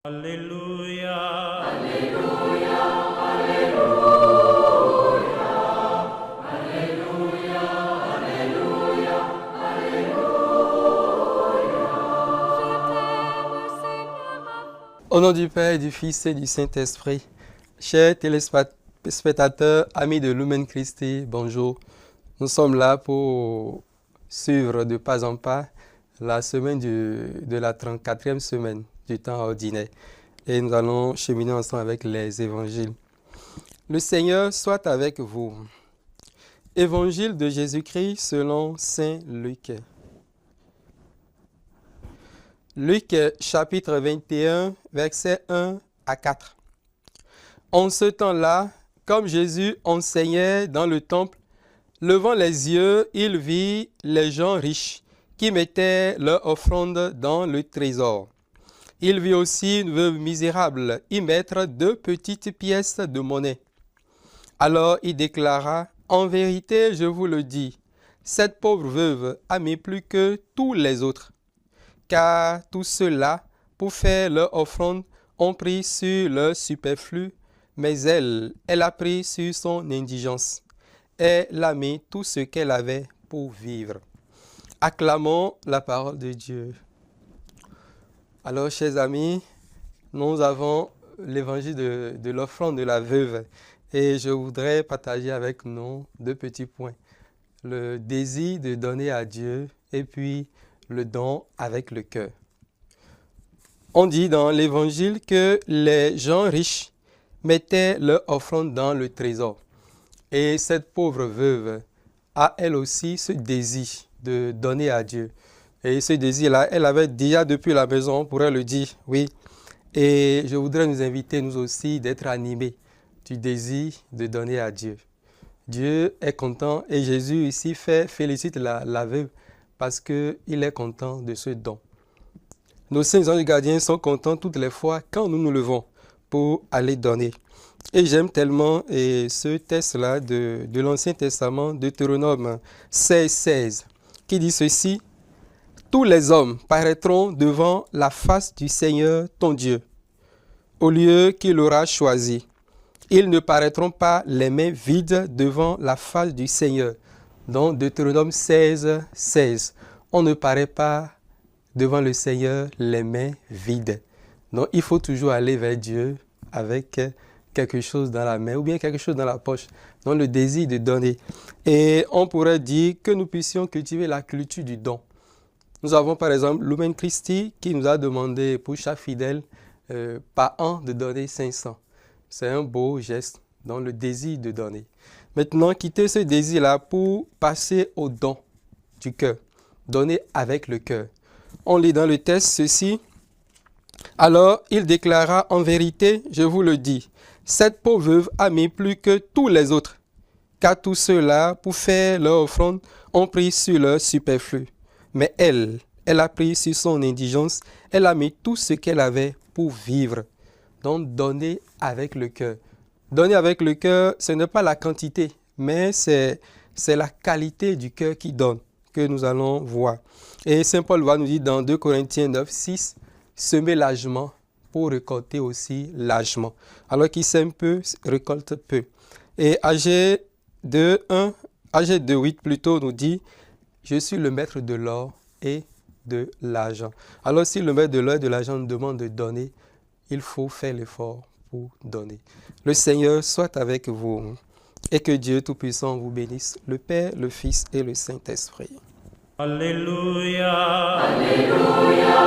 Alléluia. Alléluia, Alléluia, Alléluia, Alléluia, Alléluia. Au nom du Père, du Fils et du Saint-Esprit, chers téléspectateurs, amis de Lumen Christi, bonjour. Nous sommes là pour suivre de pas en pas la semaine de la 34e semaine du temps ordinaire. Et nous allons cheminer ensemble avec les évangiles. Le Seigneur soit avec vous. Évangile de Jésus-Christ selon Saint Luc. Luc chapitre 21, versets 1 à 4. En ce temps-là, comme Jésus enseignait dans le temple, levant les yeux, il vit les gens riches qui mettaient leur offrande dans le trésor. Il vit aussi une veuve misérable y mettre 2 petites pièces de monnaie. Alors il déclara, « En vérité, je vous le dis, cette pauvre veuve a mis plus que tous les autres. Car tous ceux-là, pour faire leur offrande, ont pris sur leur superflu, mais elle a pris sur son indigence. Elle a mis tout ce qu'elle avait pour vivre. » Acclamons la parole de Dieu. Alors, chers amis, nous avons l'évangile de l'offrande de la veuve et je voudrais partager avec nous 2 petits points. Le désir de donner à Dieu et puis le don avec le cœur. On dit dans l'évangile que les gens riches mettaient leur offrande dans le trésor. Et cette pauvre veuve a elle aussi ce désir de donner à Dieu. Et ce désir-là, elle avait déjà depuis la maison, on pourrait le dire, oui. Et je voudrais nous inviter, nous aussi, d'être animés du désir de donner à Dieu. Dieu est content et Jésus ici félicite la veuve parce qu'il est content de ce don. Nos saints anges gardiens sont contents toutes les fois quand nous nous levons pour aller donner. Et j'aime tellement ce texte-là de l'Ancien Testament, Deutéronome 16, qui dit ceci. Tous les hommes paraîtront devant la face du Seigneur ton Dieu, au lieu qu'il aura choisi. Ils ne paraîtront pas les mains vides devant la face du Seigneur. Donc Deutéronome 16. On ne paraît pas devant le Seigneur les mains vides. Donc il faut toujours aller vers Dieu avec quelque chose dans la main ou bien quelque chose dans la poche. Donc le désir de donner. Et on pourrait dire que nous puissions cultiver la culture du don. Nous avons par exemple Lumen Christi qui nous a demandé pour chaque fidèle par an de donner 500. C'est un beau geste dans le désir de donner. Maintenant, quitter ce désir-là pour passer au don du cœur. Donner avec le cœur. On lit dans le texte ceci. Alors il déclara, en vérité, je vous le dis, cette pauvre veuve a mis plus que tous les autres, car tous ceux-là, pour faire leur offrande, ont pris sur leur superflu. Mais elle a pris sur son indigence, elle a mis tout ce qu'elle avait pour vivre. Donc, donner avec le cœur. Donner avec le cœur, ce n'est pas la quantité, mais c'est la qualité du cœur qui donne, que nous allons voir. Et Saint Paul va nous dire dans 2 Corinthiens 9:6, semer largement pour récolter aussi largement. Alors qui sème peu, récolte peu. Et AG 2:8 plutôt nous dit, je suis le maître de l'or et de l'argent. Alors si le maître de l'or et de l'argent nous demande de donner, il faut faire l'effort pour donner. Le Seigneur soit avec vous et que Dieu Tout-Puissant vous bénisse, le Père, le Fils et le Saint-Esprit. Alléluia. Alléluia.